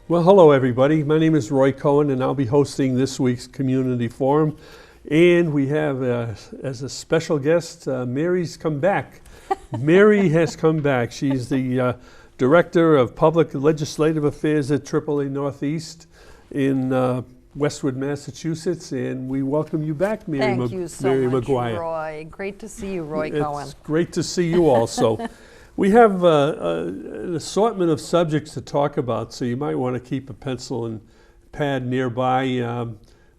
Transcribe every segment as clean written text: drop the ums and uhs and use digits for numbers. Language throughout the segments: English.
Well, hello everybody. My name is Roy Cohen and I'll be hosting this week's community forum. And we have, as a special guest, Mary's come back. Mary has come back. She's the Director of Public Legislative Affairs at AAA Northeast in Westwood, Massachusetts. And we welcome you back, Mary. Thank you so Mary much, Maguire. Roy. Great to see you, Roy Cohen. It's great to see you also. We have an assortment of subjects to talk about, so you might want to keep a pencil and pad nearby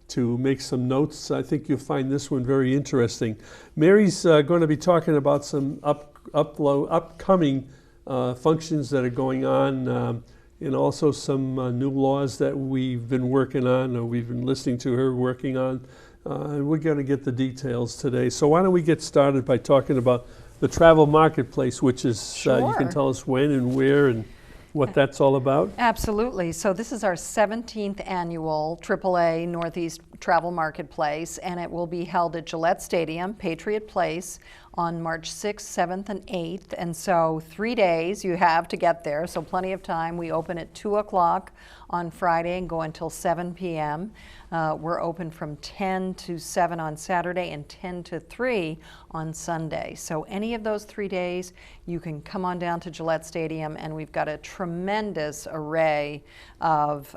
to make some notes. I think you'll find this one very interesting. Mary's going to be talking about some upcoming functions that are going on, and also some new laws that we've been working on, or we've been listening to her working on. And we're going to get the details today. So why don't we get started by talking about the travel marketplace, which is, Sure. you can tell us when and where and what that's all about? Absolutely. So this is our 17th annual AAA Northeast Travel Marketplace, and it will be held at Gillette Stadium, Patriot Place, on March 6th, 7th, and 8th. And so 3 days you have to get there, so plenty of time. We open at 2 o'clock on Friday and go until 7 p.m. We're open from 10 to 7 on Saturday and 10 to 3 on Sunday. So any of those 3 days, you can come on down to Gillette Stadium, and we've got a tremendous array of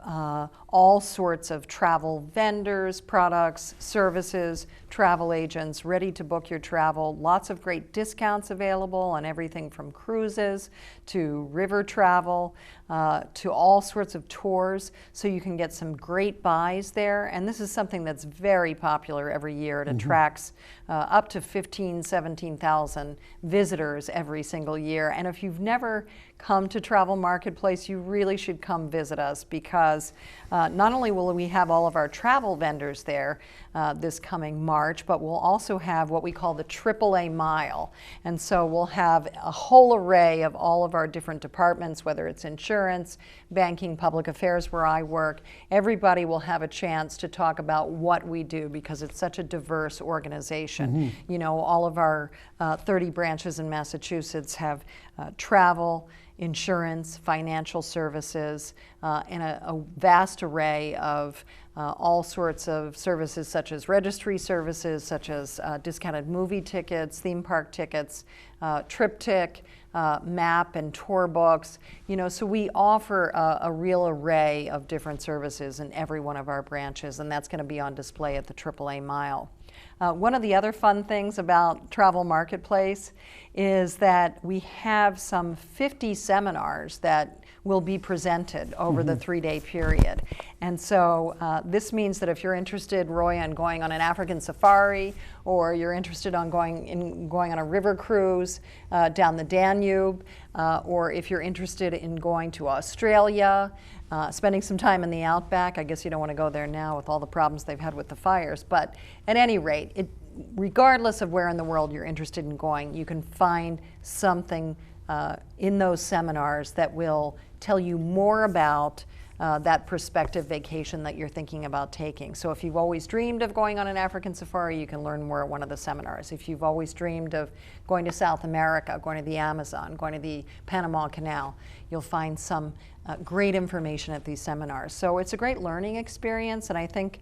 all sorts of travel vendors, products, services, travel agents ready to book your travel. Lots of great discounts available on everything from cruises to river travel to all sorts of tours. So you can get some great buys there. And this is something that's very popular every year. It attracts up to 17,000 visitors every single year. And if you've never come to Travel Marketplace, you really should come visit us, because not only will we have all of our travel vendors there this coming March, but we'll also have what we call the AAA Mile. And so we'll have a whole array of all of our different departments, whether it's insurance, banking, public affairs, where I work. Everybody will have a chance to talk about what we do, because it's such a diverse organization. You know, all of our 30 branches in Massachusetts have travel, insurance, financial services, and a vast array of all sorts of services, such as registry services, such as discounted movie tickets, theme park tickets, triptych, map and tour books. You know, so we offer a real array of different services in every one of our branches, and that's going to be on display at the AAA Mile. One of the other fun things about Travel Marketplace is that we have some 50 seminars that will be presented over the 3-day period. And so this means that if you're interested, Roy, in going on an African safari, or you're interested on going on a river cruise down the Danube, or if you're interested in going to Australia, spending some time in the outback. I guess you don't want to go there now with all the problems they've had with the fires. But at any rate, regardless of where in the world you're interested in going, you can find something in those seminars that will tell you more about that prospective vacation that you're thinking about taking. So if you've always dreamed of going on an African safari, you can learn more at one of the seminars. If you've always dreamed of going to South America, going to the Amazon, going to the Panama Canal, you'll find some great information at these seminars. So it's a great learning experience, and I think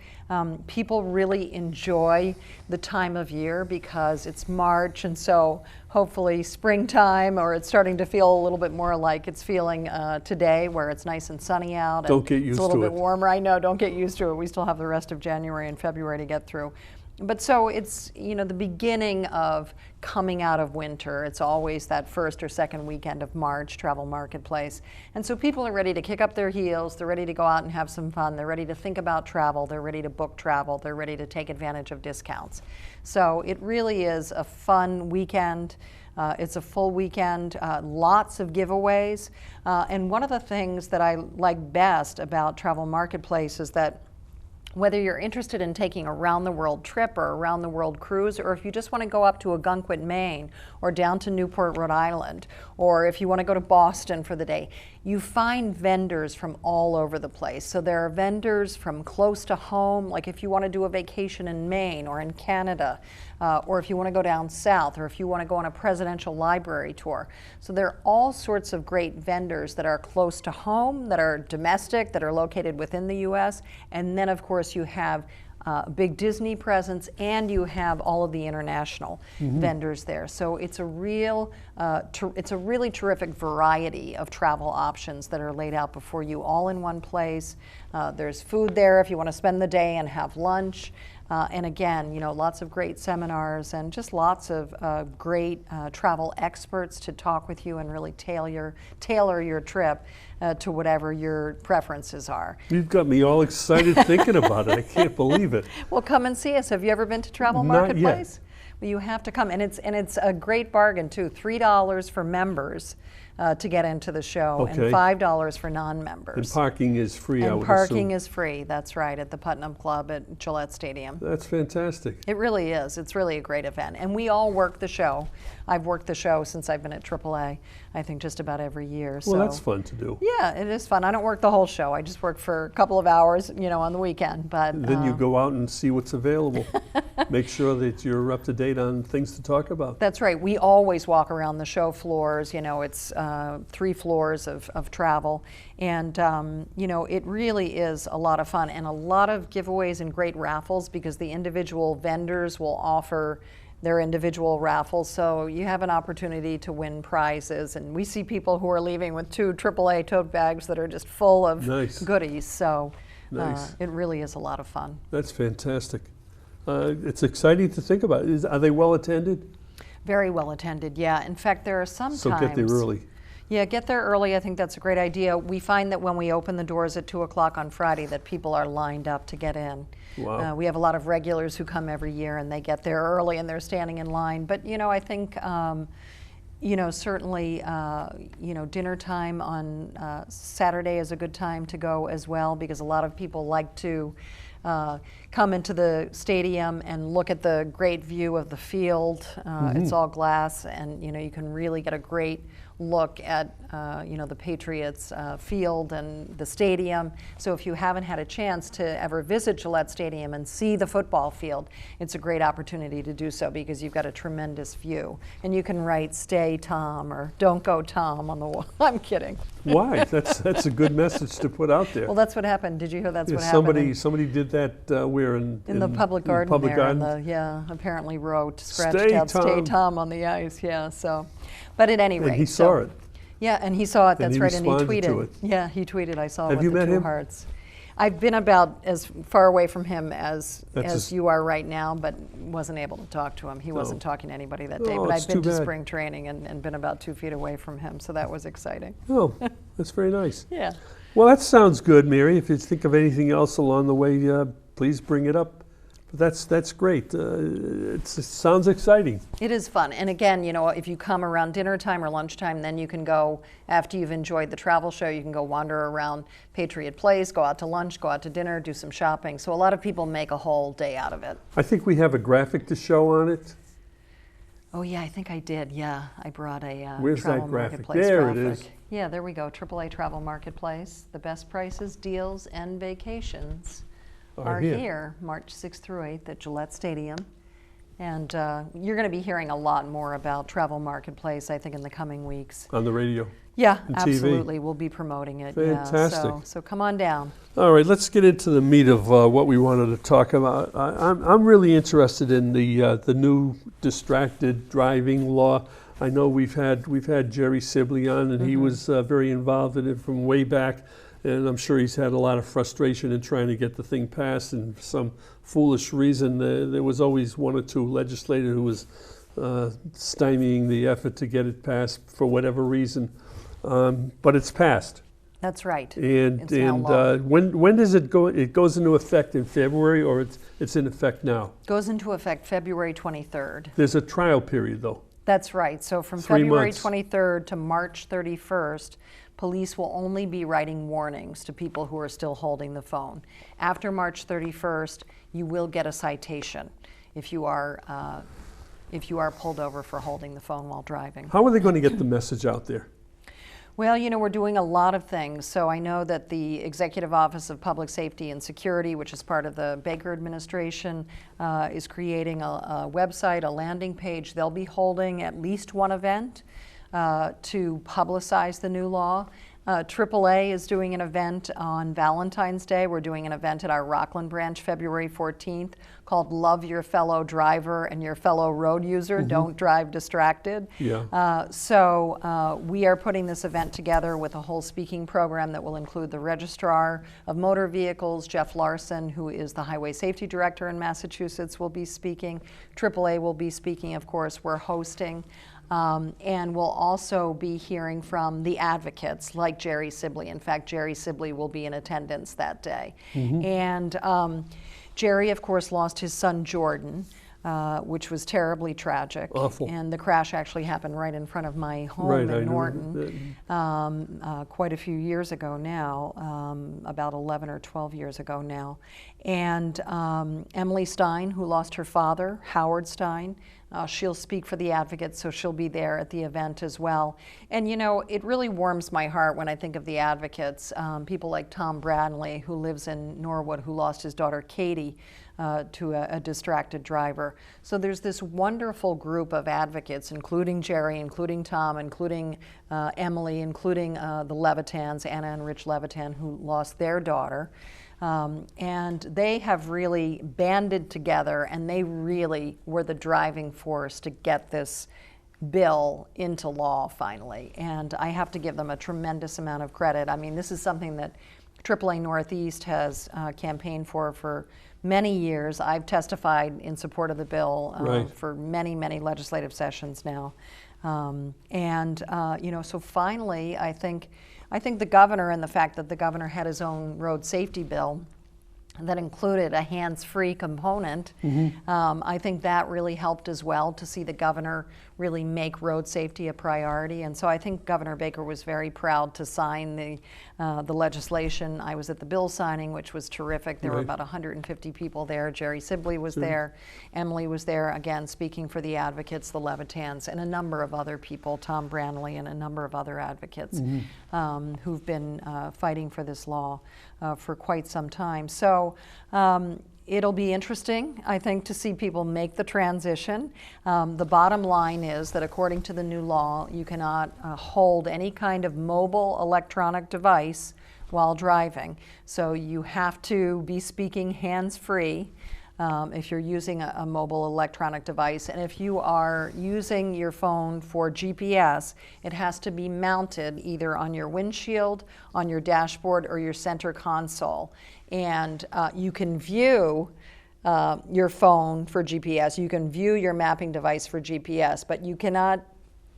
people really enjoy the time of year, because it's March, and so hopefully springtime, or it's starting to feel a little bit more like it's feeling today, where it's nice and sunny out. Don't get used to it. It's a little bit warmer. I know, don't get used to it. We still have the rest of January and February to get through. But so it's, you know, the beginning of coming out of winter. It's always that first or second weekend of March, Travel Marketplace. And so people are ready to kick up their heels. They're ready to go out and have some fun. They're ready to think about travel. They're ready to book travel. They're ready to take advantage of discounts. So it really is a fun weekend. It's a full weekend, lots of giveaways. And one of the things that I like best about Travel Marketplace is that whether you're interested in taking a round-the-world trip or a round-the-world cruise, or if you just want to go up to Algonquin, Maine, or down to Newport, Rhode Island, or if you want to go to Boston for the day, you find vendors from all over the place. So there are vendors from close to home, like if you want to do a vacation in Maine or in Canada, or if you want to go down south, or if you want to go on a presidential library tour. So there are all sorts of great vendors that are close to home, that are domestic, that are located within the U.S., and then of course you have a big Disney presence, and you have all of the international vendors there. So it's a it's a really terrific variety of travel options that are laid out before you, all in one place. There's food there if you want to spend the day and have lunch. And again, lots of great seminars and just lots of great travel experts to talk with you and really tailor your trip to whatever your preferences are. You've got me all excited thinking about it. I can't believe it. Well, come and see us. Have you ever been to Travel Not Marketplace? Well, you have to come, and it's a great bargain too. $3 for members to get into the show, Okay. and $5 for non-members. And parking is free, I And would parking assume. is free. That's right, at the Putnam Club at Gillette Stadium. That's fantastic. It really is. It's really a great event, and we all work the show. I've worked the show since I've been at AAA. I think just about every year. Well, that's fun to do. Yeah, it is fun. I don't work the whole show. I just work for a couple of hours, on the weekend. But And then you go out and see what's available. Make sure that you're up to date on things to talk about. That's right. We always walk around the show floors. It's 3 floors of travel. And, it really is a lot of fun, and a lot of giveaways and great raffles, because the individual vendors will offer their individual raffles. So you have an opportunity to win prizes. And we see people who are leaving with 2 AAA tote bags that are just full of Nice. goodies. So Nice. it really is a lot of fun. That's fantastic. It's exciting to think about. Are they well attended? Very well attended, yeah. In fact, there are some So times. get there early. Yeah, get there early. I think that's a great idea. We find that when we open the doors at 2 o'clock on Friday, that people are lined up to get in. Wow. We have a lot of regulars who come every year, and they get there early and they're standing in line. But I think certainly dinner time on Saturday is a good time to go as well, because a lot of people like to come into the stadium and look at the great view of the field. It's all glass, and you can really get a great look at the Patriots field and the stadium. So if you haven't had a chance to ever visit Gillette Stadium and see the football field, it's a great opportunity to do so, because you've got a tremendous view. And you can write "Stay Tom" or "Don't Go Tom" on the wall. I'm kidding. Why? That's a good message to put out there. Well, that's what happened. Did you hear that's Yeah, what happened? somebody did that where in In the public garden public there, garden? apparently wrote, scratched Stay out "Stay Tom." Tom" on the ice, so. But at any rate. And he saw it. Yeah, and he saw it, that's he right, and he responded tweeted. to it. Yeah, he tweeted, I saw it Have with you the met 2 him? hearts. I've been about as far away from him as That's you are right now, but wasn't able to talk to him. He wasn't talking to anybody that day, Oh, but it's I've been too to bad. spring training and been about 2 feet away from him, so that was exciting. Oh, that's very nice. Yeah. Well, that sounds good, Mary. If you think of anything else along the way, please bring it up. But that's great. It sounds exciting. It is fun. And again, if you come around dinner time or lunchtime, then you can go, after you've enjoyed the travel show, you can go wander around Patriot Place, go out to lunch, go out to dinner, do some shopping. So a lot of people make a whole day out of it. I think we have a graphic to show on it. Oh, yeah, I think I did. Yeah, I brought a Where's Travel that graphic? Marketplace There it graphic. is. Yeah, there we go. AAA Travel Marketplace. The best prices, deals, and vacations are here March 6th through 8th at Gillette Stadium. And you're going to be hearing a lot more about Travel Marketplace, I think, in the coming weeks. On the radio. Yeah, And TV. absolutely. We'll be promoting it. Fantastic. Yeah, so come on down. All right, let's get into the meat of what we wanted to talk about. I'm really interested in the new distracted driving law. I know we've had Jerry Sibley on, and he was very involved in it from way back. And I'm sure he's had a lot of frustration in trying to get the thing passed. And for some foolish reason, there was always 1 or 2 legislators who was stymieing the effort to get it passed for whatever reason. But it's passed. That's right. And It's now law. when does it go? It goes into effect in February, or it's in effect now? Goes into effect February 23rd. There's a trial period, though. That's right. So from 3 February months. 23rd to March 31st, police will only be writing warnings to people who are still holding the phone. After March 31st, you will get a citation if you are pulled over for holding the phone while driving. How are they going to get the message out there? Well, you know, we're doing a lot of things. So I know that the Executive Office of Public Safety and Security, which is part of the Baker administration, is creating a website, a landing page. They'll be holding at least one event to publicize the new law. AAA is doing an event on Valentine's Day. We're doing an event at our Rockland branch February 14th called Love Your Fellow Driver and Your Fellow Road User, Don't Drive Distracted. Yeah. So we are putting this event together with a whole speaking program that will include the Registrar of Motor Vehicles, Jeff Larson, who is the Highway Safety Director in Massachusetts, will be speaking. AAA will be speaking, of course. We're hosting. And we'll also be hearing from the advocates like Jerry Sibley. In fact, Jerry Sibley will be in attendance that day. And Jerry, of course, lost his son Jordan, which was terribly tragic. Awful. And the crash actually happened right in front of my home Right, in I know. Norton quite a few years ago now, about 11 or 12 years ago now. And Emily Stein, who lost her father, Howard Stein, she'll speak for the advocates, so she'll be there at the event as well. And you know, it really warms my heart when I think of the advocates, people like Tom Bradley, who lives in Norwood, who lost his daughter Katie to a distracted driver. So there's this wonderful group of advocates, including Jerry, including Tom, including Emily, including the Levitans, Anna and Rich Levitan, who lost their daughter. And they have really banded together, and they really were the driving force to get this bill into law finally. And I have to give them a tremendous amount of credit. I mean, this is something that AAA Northeast has campaigned for many years. I've testified in support of the bill Right. for many, many legislative sessions now. You know, so finally, I think the governor, and the fact that the governor had his own road safety bill that included a hands-free component, I think that really helped as well to see the governor really make road safety a priority. And so I think Governor Baker was very proud to sign the legislation. I was at the bill signing, which was terrific. There were Right. about 150 people there. Jerry Sibley was there. Emily was there, again, speaking for the advocates, the Levitans, and a number of other people, Tom Branley and a number of other advocates who've been fighting for this law for quite some time. So it'll be interesting, I think, to see people make the transition. The bottom line is that according to the new law, you cannot hold any kind of mobile electronic device while driving. So you have to be speaking hands-free if you're using a mobile electronic device. And if you are using your phone for GPS, it has to be mounted either on your windshield, on your dashboard, or your center console. And you can view your phone for GPS, you can view your mapping device for GPS, but you cannot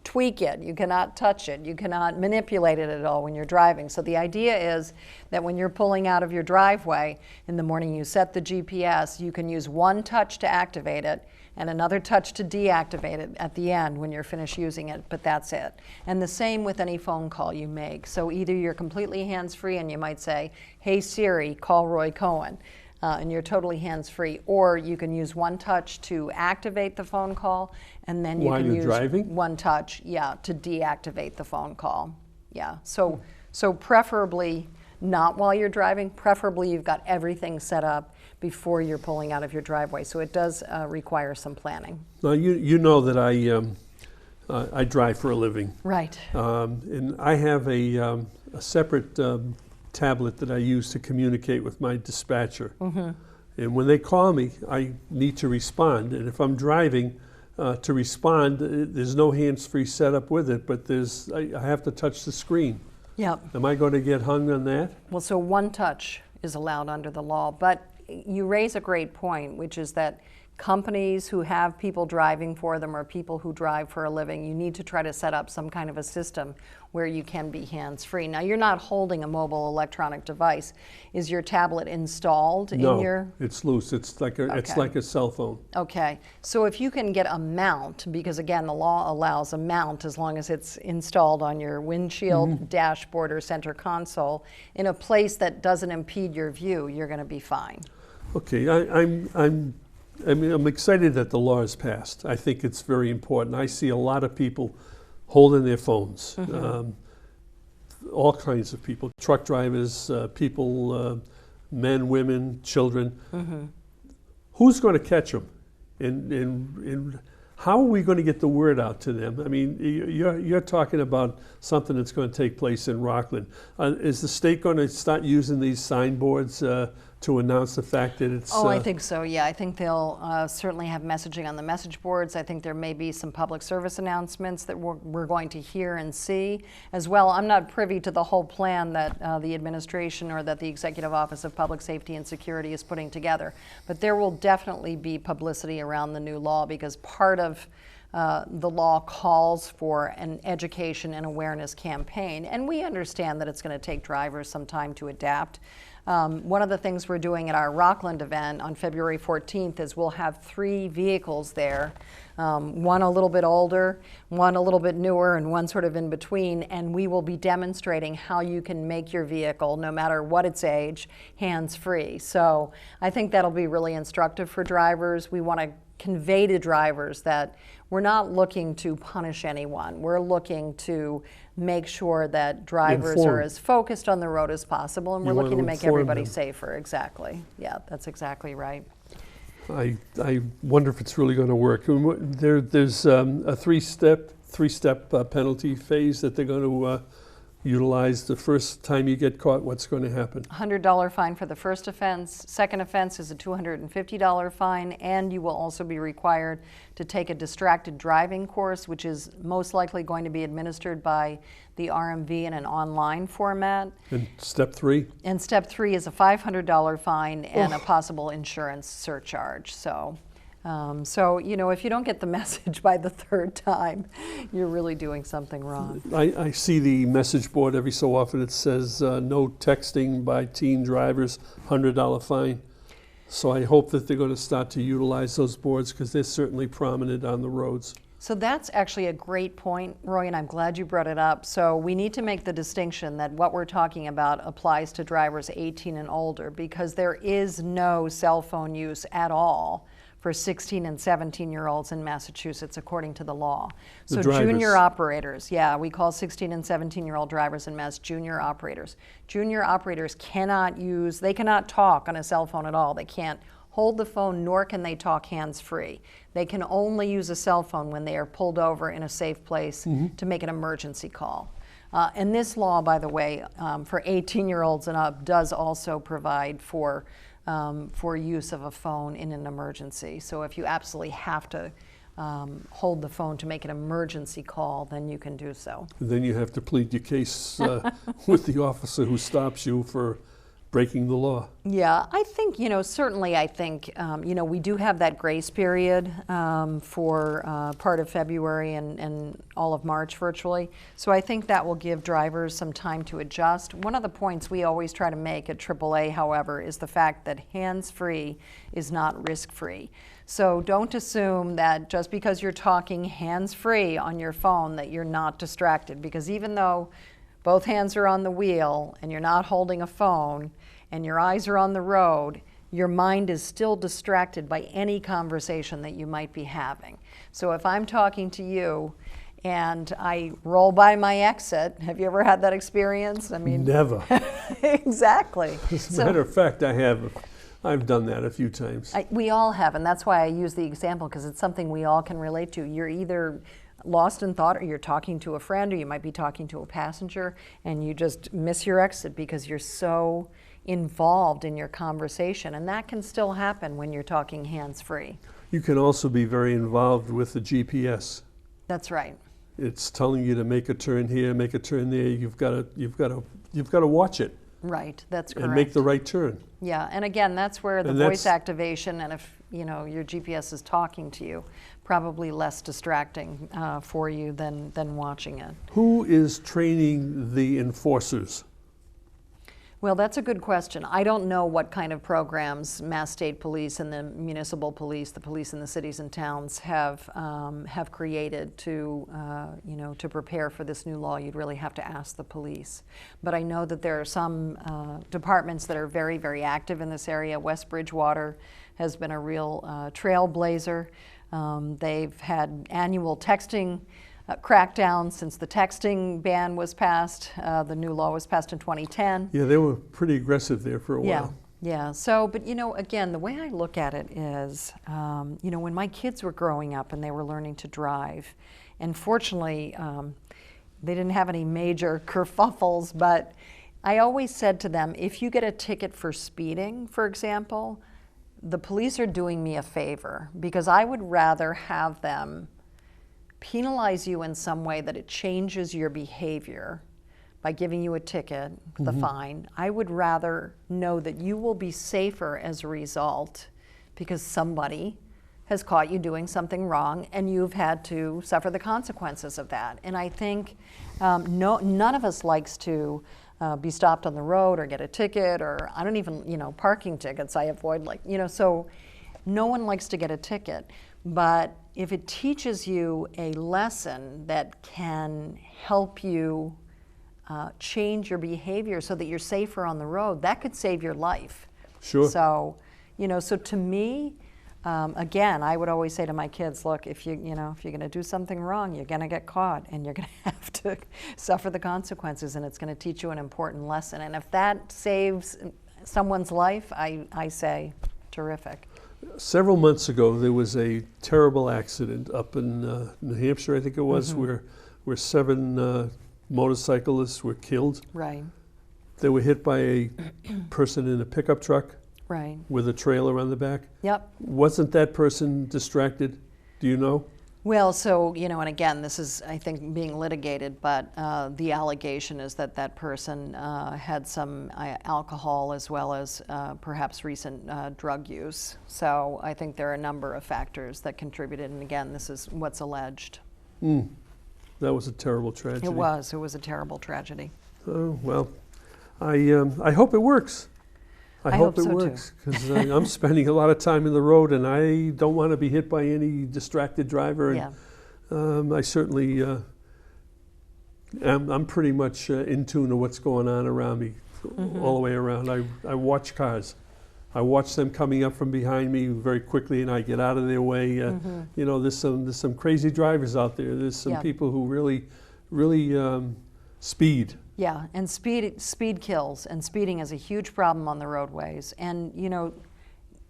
tweak it, you cannot touch it, you cannot manipulate it at all when you're driving. So the idea is that when you're pulling out of your driveway in the morning, you set the GPS, you can use one touch to activate it and another touch to deactivate it at the end when you're finished using it, but that's it. And the same with any phone call you make. So either you're completely hands-free and you might say, "Hey Siri, call Roy Cohen," and you're totally hands-free, or you can use one touch to activate the phone call, and then you While can you're use driving? one touch, to deactivate the phone call. Yeah, so preferably not while you're driving, preferably you've got everything set up before you're pulling out of your driveway, so it does require some planning. Now, you know that I drive for a living. Right. And I have a separate tablet that I use to communicate with my dispatcher. And when they call me, I need to respond. And if I'm driving, to respond, there's no hands-free setup with it, but I have to touch the screen. Yep. Am I going to get hung on that? Well, so one touch is allowed under the law, but you raise a great point, which is that companies who have people driving for them or people who drive for a living, you need to try to set up some kind of a system where you can be hands-free. Now, you're not holding a mobile electronic device. Is your tablet installed in your... No, it's loose. It's like a cell phone. Okay, so if you can get a mount, because again, the law allows a mount as long as it's installed on your windshield, dashboard, or center console, in a place that doesn't impede your view, you're going to be fine. Okay, I'm excited that the law is passed. I think it's very important. I see a lot of people holding their phones. all kinds of people, truck drivers, people, men, women, children. Mm-hmm. Who's going to catch them? And how are we going to get the word out to them? I mean, you're talking about something that's going to take place in Rockland. Is the state going to start using these signboards to announce the fact that it's... I think so, yeah. I think they'll certainly have messaging on the message boards. I think there may be some public service announcements that we're going to hear and see as well. I'm not privy to the whole plan that the administration or that the Executive Office of Public Safety and Security is putting together. But there will definitely be publicity around the new law, because part of the law calls for an education and awareness campaign. And we understand that it's going to take drivers some time to adapt. One of the things we're doing at our Rockland event on February 14th is we'll have 3 vehicles there, one a little bit older, one a little bit newer, and one sort of in between, and we will be demonstrating how you can make your vehicle, no matter what its age, hands-free. So I think that'll be really instructive for drivers. We want to convey to drivers that we're not looking to punish anyone. We're looking to make sure that drivers are as focused on the road as possible, and we're looking to make everybody safer. Exactly. Yeah, that's exactly right. I wonder if it's really going to work. There's a three-step penalty phase that they're going to utilize. The first time you get caught, what's going to happen? $100 fine for the first offense. Second offense is a $250 fine, and you will also be required to take a distracted driving course, which is most likely going to be administered by the RMV in an online format. And step 3? And step 3 is a $500 fine and a possible insurance surcharge. So if you don't get the message by the 3rd time, you're really doing something wrong. I see the message board every so often. It says no texting by teen drivers, $100 fine. So I hope that they're going to start to utilize those boards, because they're certainly prominent on the roads. So that's actually a great point, Roy, and I'm glad you brought it up. So we need to make the distinction that what we're talking about applies to drivers 18 and older, because there is no cell phone use at all for 16 and 17-year-olds in Massachusetts, according to the law. So junior operators, yeah, we call 16 and 17-year-old drivers in Mass junior operators. Junior operators they cannot talk on a cell phone at all. They can't hold the phone, nor can they talk hands-free. They can only use a cell phone when they are pulled over in a safe place to make an emergency call. And this law, by the way, for 18-year-olds and up, does also provide for use of a phone in an emergency. So if you absolutely have to hold the phone to make an emergency call, then you can do so. And then you have to plead your case with the officer who stops you for breaking the law. Yeah, I think, certainly I think, we do have that grace period for part of February and all of March virtually. So I think that will give drivers some time to adjust. One of the points we always try to make at AAA, however, is the fact that hands-free is not risk-free. So don't assume that just because you're talking hands-free on your phone that you're not distracted, because even though both hands are on the wheel and you're not holding a phone and your eyes are on the road, your mind is still distracted by any conversation that you might be having. So if I'm talking to you and I roll by my exit, have you ever had that experience? I mean, never. Exactly. As a matter of fact, I've done that a few times. We all have, and that's why I use the example, because it's something we all can relate to. You're either lost in thought, or you're talking to a friend, or you might be talking to a passenger, and you just miss your exit because you're so involved in your conversation. And that can still happen when you're talking hands-free. You can also be very involved with the GPS. That's right. It's telling you to make a turn here, make a turn there. You've got to watch it. Right, that's correct. And make the right turn. Yeah, and again, that's where the voice activation, and if your GPS is talking to you, probably less distracting for you than watching it. Who is training the enforcers? Well, that's a good question. I don't know what kind of programs Mass State Police and the municipal police, the police in the cities and towns have created to prepare for this new law. You'd really have to ask the police. But I know that there are some departments that are very, very active in this area. West Bridgewater has been a real trailblazer. They've had annual texting crackdown since the texting ban was passed. The new law was passed in 2010. Yeah, they were pretty aggressive there for a Yeah. while. Yeah, so, but again, the way I look at it is, when my kids were growing up and they were learning to drive, and fortunately, they didn't have any major kerfuffles, but I always said to them, if you get a ticket for speeding, for example, the police are doing me a favor, because I would rather have them penalize you in some way that it changes your behavior by giving you a ticket, the fine. I would rather know that you will be safer as a result because somebody has caught you doing something wrong and you've had to suffer the consequences of that. And I think none of us likes to be stopped on the road or get a ticket, or I don't even, parking tickets I avoid, so no one likes to get a ticket. But if it teaches you a lesson that can help you change your behavior so that you're safer on the road, that could save your life. Sure. So, so to me, again, I would always say to my kids, look, if you're going to do something wrong, you're going to get caught and you're going to have to suffer the consequences, and it's going to teach you an important lesson. And if that saves someone's life, I say terrific. Several months ago, there was a terrible accident up in New Hampshire, I think it was, where 7 motorcyclists were killed. Right. They were hit by a person in a pickup truck. Right. With a trailer on the back. Yep. Wasn't that person distracted? Do you know? Well, so, and again, this is, I think, being litigated, but the allegation is that that person had some alcohol as well as perhaps recent drug use. So I think there are a number of factors that contributed, and again, this is what's alleged. That was a terrible tragedy. It was a terrible tragedy. Oh, well, I hope it works. I hope it so works, because I'm spending a lot of time in the road, and I don't want to be hit by any distracted driver. Yeah. And I certainly, I'm pretty much in tune to what's going on around me, all the way around. I watch cars. I watch them coming up from behind me very quickly, and I get out of their way. There's some crazy drivers out there. There's some people who really speed. Yeah, and speed kills, and speeding is a huge problem on the roadways. And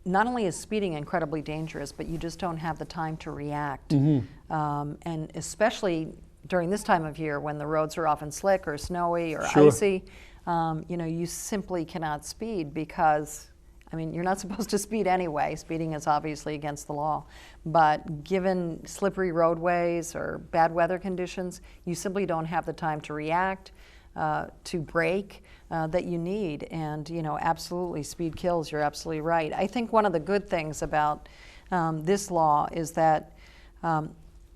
not only is speeding incredibly dangerous, but you just don't have the time to react. And especially during this time of year when the roads are often slick or snowy or icy, you simply cannot speed because, you're not supposed to speed anyway. Speeding is obviously against the law. But given slippery roadways or bad weather conditions, you simply don't have the time to react, to brake that you need. And, absolutely, speed kills. You're absolutely right. I think one of the good things about this law is that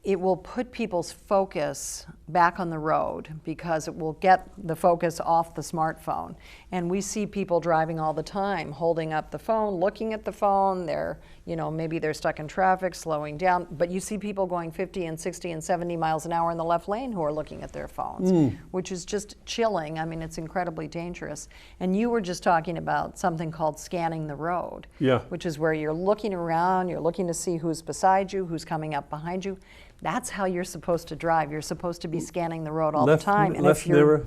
it will put people's focus back on the road, because it will get the focus off the smartphone. And we see people driving all the time, holding up the phone, looking at the phone. They're, maybe they're stuck in traffic, slowing down. But you see people going 50 and 60 and 70 miles an hour in the left lane who are looking at their phones, which is just chilling. It's incredibly dangerous. And you were just talking about something called scanning the road, which is where you're looking around, you're looking to see who's beside you, who's coming up behind you. That's how you're supposed to drive. You're supposed to be scanning the road all the time. And left mirror,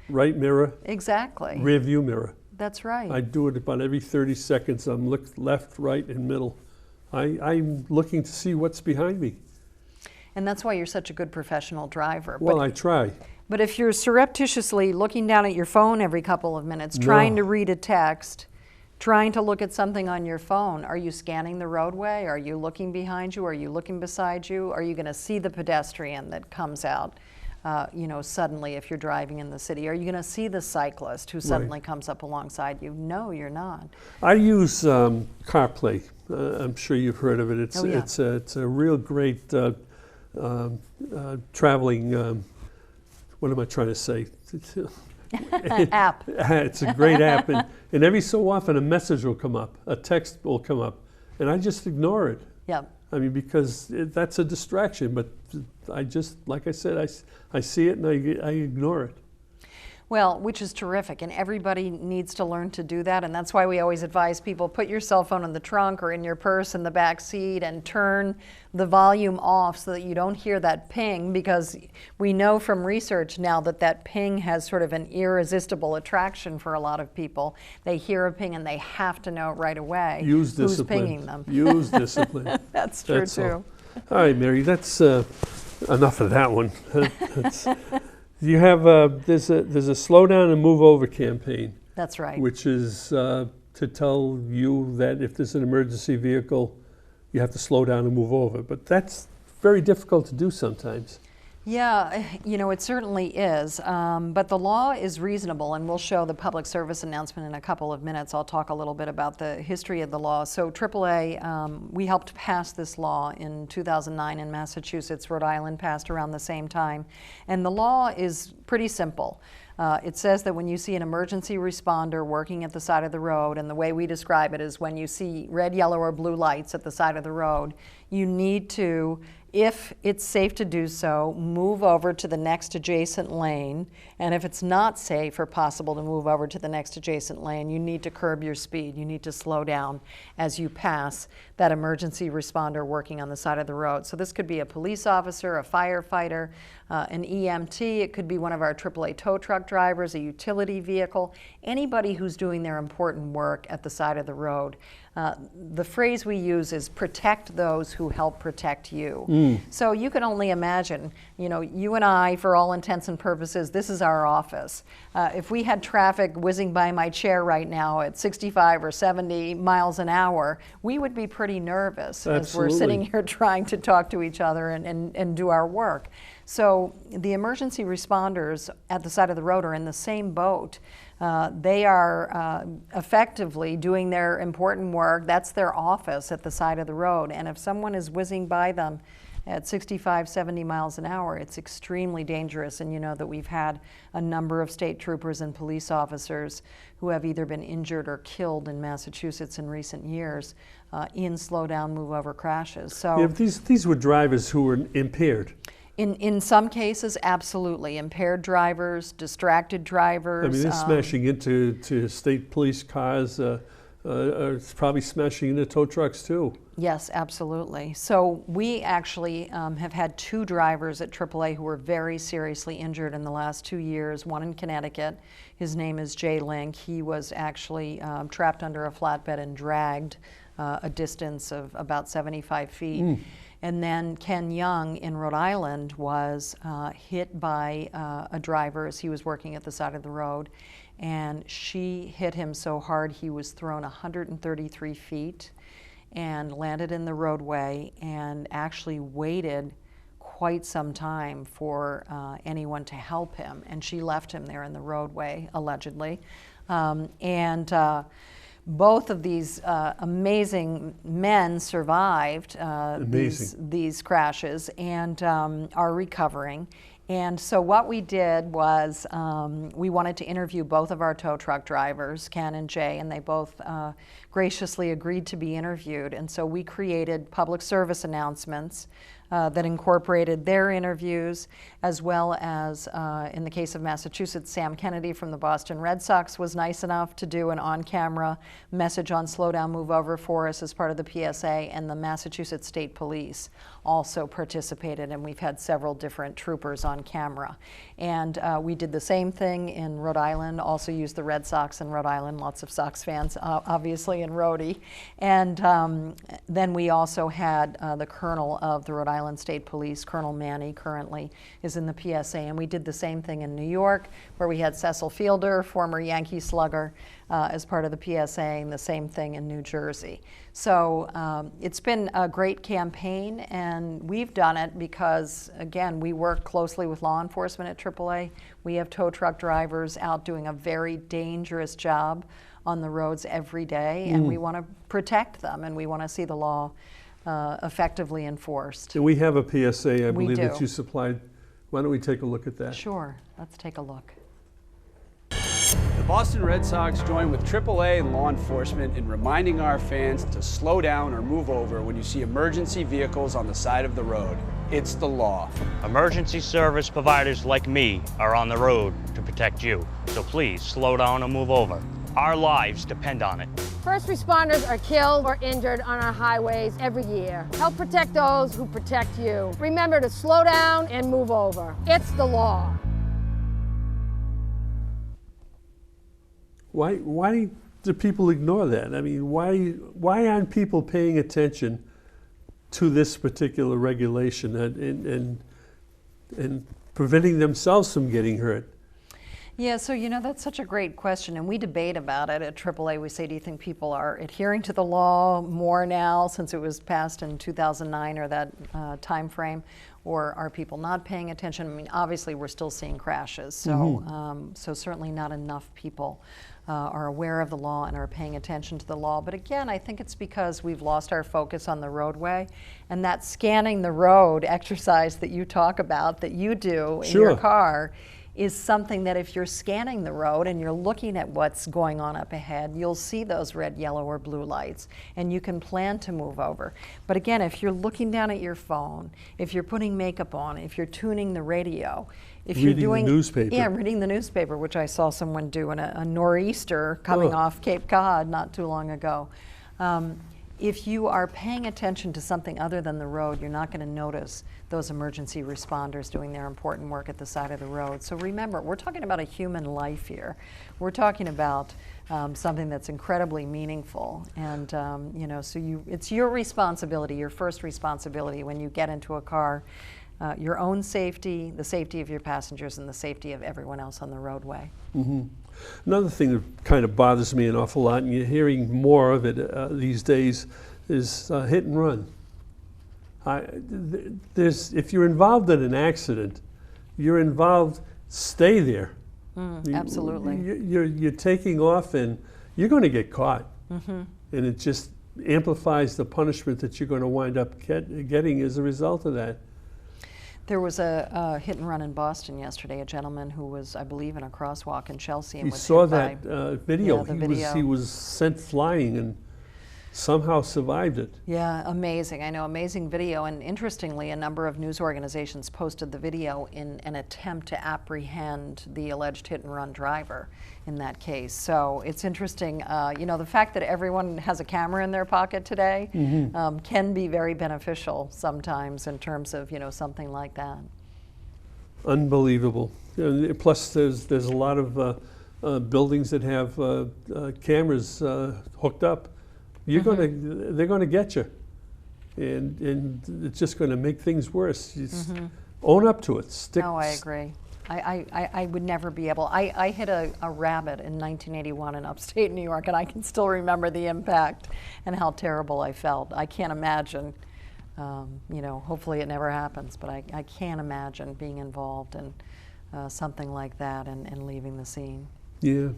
right mirror. Exactly. Rear view mirror. That's right. I do it about every 30 seconds. I'm left, right, and middle. I'm looking to see what's behind me. And that's why you're such a good professional driver. Well, I try. But if you're surreptitiously looking down at your phone every couple of minutes, trying to read a text, trying to look at something on your phone, are you scanning the roadway? Are you looking behind you? Are you looking beside you? Are you going to see the pedestrian that comes out, suddenly if you're driving in the city? Are you going to see the cyclist who suddenly comes up alongside you? No, you're not. I use CarPlay. I'm sure you've heard of it. It's a real great traveling. What am I trying to say? App. It's a great app, and every so often a message will come up, a text will come up, and I just ignore it. Yep. Because that's a distraction, but I just, like I said, I see it and I ignore it. Well, which is terrific, and everybody needs to learn to do that, and that's why we always advise people, put your cell phone in the trunk or in your purse in the back seat and turn the volume off so that you don't hear that ping, because we know from research now that that ping has sort of an irresistible attraction for a lot of people. They hear a ping and they have to know right away Use who's discipline. pinging them. Use discipline. That's true too. All right, Mary, that's enough of that one. You have there's a slow down and move over campaign. That's right. Which is to tell you that if there's an emergency vehicle, you have to slow down and move over. But that's very difficult to do sometimes. Yeah, it certainly is. But the law is reasonable, and we'll show the public service announcement in a couple of minutes. I'll talk a little bit about the history of the law. So AAA, we helped pass this law in 2009 in Massachusetts. Rhode Island passed around the same time. And the law is pretty simple. It says that when you see an emergency responder working at the side of the road, and the way we describe it is when you see red, yellow, or blue lights at the side of the road, you need to, if it's safe to do so, move over to the next adjacent lane. And if it's not safe or possible to move over to the next adjacent lane, you need to curb your speed. You need to slow down as you pass that emergency responder working on the side of the road. So this could be a police officer, a firefighter, an EMT. It could be one of our AAA tow truck drivers, a utility vehicle, anybody who's doing their important work at the side of the road. The phrase we use is protect those who help protect you. So you can only imagine, you and I, for all intents and purposes, this is our office. If we had traffic whizzing by my chair right now at 65 or 70 miles an hour, we would be pretty nervous as we're sitting here trying to talk to each other and do our work. So the emergency responders at the side of the road are in the same boat. They are effectively doing their important work. That's their office at the side of the road. And if someone is whizzing by them at 65, 70 miles an hour, it's extremely dangerous. And you know that we've had a number of state troopers and police officers who have either been injured or killed in Massachusetts in recent years in slow down, move over crashes. So yeah, these were drivers who were impaired. In some cases, absolutely. Impaired drivers, distracted drivers. I mean, they're smashing into state police cars. It's probably smashing into tow trucks too. Yes, absolutely. So we actually have had 2 drivers at AAA who were very seriously injured in the last 2 years, one in Connecticut. His name is Jay Link. He was actually trapped under a flatbed and dragged a distance of about 75 feet. And then Ken Young in Rhode Island was hit by a driver as he was working at the side of the road, and she hit him so hard he was thrown 133 feet and landed in the roadway, and actually waited quite some time for anyone to help him, and she left him there in the roadway, allegedly. Both of these amazing men survived these crashes and are recovering. And so what we did was we wanted to interview both of our tow truck drivers, Ken and Jay, and they both graciously agreed to be interviewed. And so we created public service announcements that incorporated their interviews, as well as, in the case of Massachusetts, Sam Kennedy from the Boston Red Sox was nice enough to do an on-camera message on slow down, move over for us as part of the PSA, and the Massachusetts State Police also participated, and we've had several different troopers on camera. And we did the same thing in Rhode Island, also used the Red Sox in Rhode Island, lots of Sox fans, obviously, in Rhodey. And then we also had the colonel of the Rhode Island State Police, Colonel Manny, currently is in the PSA, and we did the same thing in New York, where we had Cecil Fielder, former Yankee slugger, as part of the PSA, and the same thing in New Jersey. So it's been a great campaign, and we've done it because, again, we work closely with law enforcement at AAA. We have tow truck drivers out doing a very dangerous job on the roads every day, and we want to protect them, and we want to see the law effectively enforced. And we have a PSA, I believe, that do. you supplied. Why don't we take a look at that? Sure, let's take a look. The Boston Red Sox join with AAA and law enforcement in reminding our fans to slow down or move over when you see emergency vehicles on the side of the road. It's the law. Emergency service providers like me are on the road to protect you, so please slow down and move over. Our lives depend on it. First responders are killed or injured on our highways every year. Help protect those who protect you. Remember to slow down and move over. It's the law. Why do people ignore that? I mean, why aren't people paying attention to this particular regulation and preventing themselves from getting hurt? Yeah, so that's such a great question, and we debate about it at AAA. We say, do you think people are adhering to the law more now since it was passed in 2009 or that time frame, or are people not paying attention? I mean, obviously we're still seeing crashes, so so certainly not enough people are aware of the law and are paying attention to the law. But again, I think it's because we've lost our focus on the roadway, and that scanning the road exercise that you talk about, that you do in your car, is something that if you're scanning the road and you're looking at what's going on up ahead, you'll see those red, yellow, or blue lights, and you can plan to move over. But again, if you're looking down at your phone, if you're putting makeup on, if you're tuning the radio, if you're doing the newspaper. Yeah, reading the newspaper, which I saw someone do in a nor'easter coming off Cape Cod not too long ago. If you are paying attention to something other than the road, you're not going to notice those emergency responders doing their important work at the side of the road. So remember, we're talking about a human life here. We're talking about something that's incredibly meaningful, and so it's your responsibility, your first responsibility when you get into a car, your own safety, the safety of your passengers, and the safety of everyone else on the roadway. Another thing that kind of bothers me an awful lot, and you're hearing more of it these days, is hit and run. If you're involved in an accident, you're involved, stay there. Absolutely. You're taking off and you're going to get caught. And it just amplifies the punishment that you're going to wind up getting as a result of that. There was a hit and run in Boston yesterday. A gentleman who was, I believe, in a crosswalk in Chelsea. And You was saw hit that by, video. Yeah, the video. He was sent flying and somehow survived it. Yeah, amazing. I know, amazing video. And interestingly, a number of news organizations posted the video in an attempt to apprehend the alleged hit and run driver in that case. So it's interesting, the fact that everyone has a camera in their pocket today can be very beneficial sometimes in terms of, something like that. Unbelievable. Plus, there's a lot of buildings that have cameras hooked up. They're going to get you, and it's just going to make things worse. Just own up to it. No, I agree. I would never be able. I hit a rabbit in 1981 in upstate New York, and I can still remember the impact and how terrible I felt. I can't imagine. Hopefully it never happens, but I can't imagine being involved in something like that and leaving the scene. Yeah,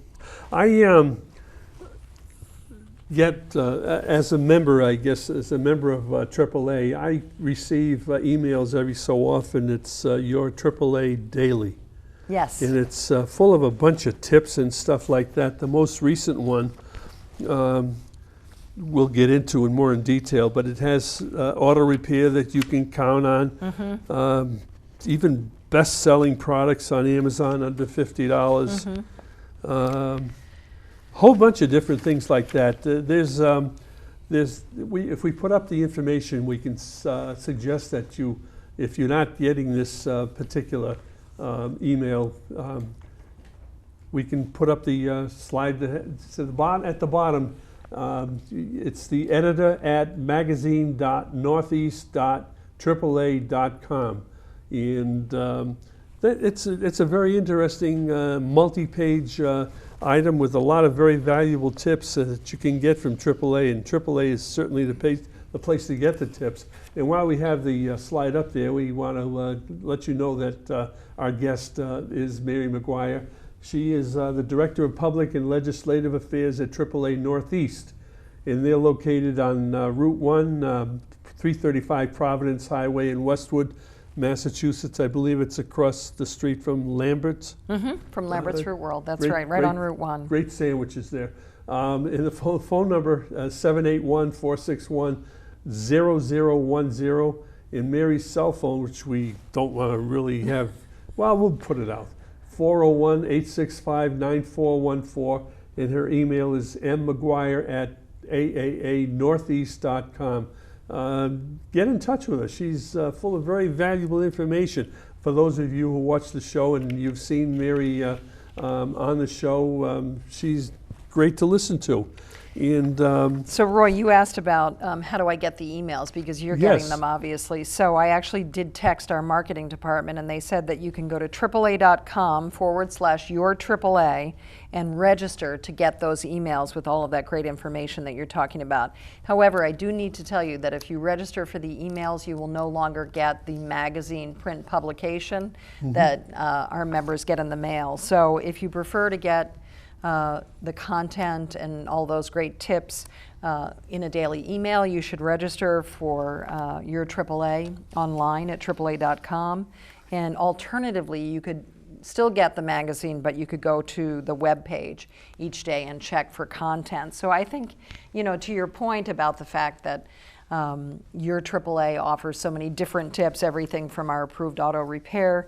Yet, as a member, as a member of AAA, I receive emails every so often. It's your AAA Daily. Yes. And it's full of a bunch of tips and stuff like that. The most recent one we'll get into more in detail, but it has auto repair that you can count on. Even best-selling products on Amazon under $50. Whole bunch of different things like that. If we put up the information, we can suggest that if you're not getting this particular email, we can put up the slide at the bottom. It's the editor at magazine.northeast.aaa.com, and it's a very interesting multi-page item with a lot of very valuable tips that you can get from AAA, and AAA is certainly the place to get the tips. And while we have the slide up there, we want to let you know that our guest is Mary Maguire. She is the Director of Public and Legislative Affairs at AAA Northeast, and they're located on Route 1, 335 Providence Highway in Westwood. Massachusetts. I believe it's across the street from Lambert's. From Lambert's Fruit World, that's great- right, right great- on Route 1. Great sandwiches there. And the phone number, 781-461-0010. And Mary's cell phone, which we don't want to really have, well, we'll put it out. 401-865-9414. And her email is mmaguire@aaanortheast.com. Get in touch with her. She's full of very valuable information. For those of you who watch the show and you've seen Mary on the show, she's great to listen to. And So Roy, you asked about how do I get the emails, because you're getting Yes. them obviously. So I actually did text our marketing department, and they said that you can go to AAA.com/your AAA and register to get those emails with all of that great information that you're talking about. However, I do need to tell you that if you register for the emails, you will no longer get the magazine print publication that our members get in the mail. So if you prefer to get the content and all those great tips in a daily email, you should register for your AAA online at AAA.com. And alternatively, you could still get the magazine, but you could go to the web page each day and check for content. So I think, to your point about the fact that your AAA offers so many different tips, everything from our approved auto repair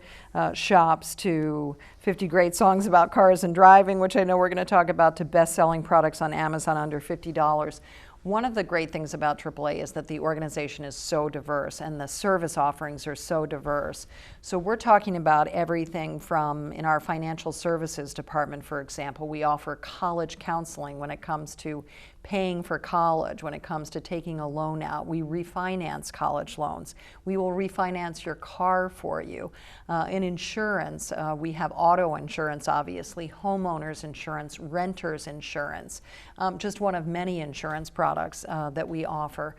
shops to 50 great songs about cars and driving, which I know we're going to talk about, to best-selling products on Amazon under $50. One of the great things about AAA is that the organization is so diverse and the service offerings are so diverse. So we're talking about everything from, in our financial services department, for example, we offer college counseling when it comes to paying for college, when it comes to taking a loan out. We refinance college loans. We will refinance your car for you. In insurance, we have auto insurance, obviously, homeowners insurance, renters insurance, just one of many insurance products that we offer.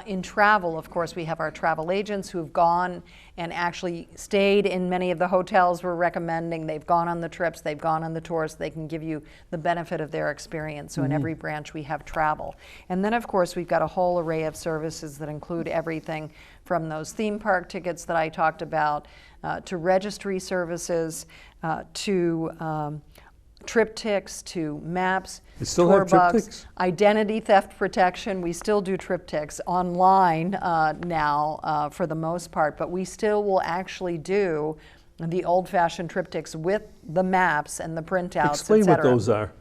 In travel, of course, we have our travel agents who've gone and actually stayed in many of the hotels we're recommending. They've gone on the trips, they've gone on the tours, they can give you the benefit of their experience. So in every branch we have travel. And then of course we've got a whole array of services that include everything from those theme park tickets that I talked about, to registry services, to triptychs, to maps, You still tour have bugs, triptychs? identity theft protection. We still do triptychs online now for the most part, but we still will actually do the old-fashioned triptychs with the maps and the printouts, explain et what cetera. those are.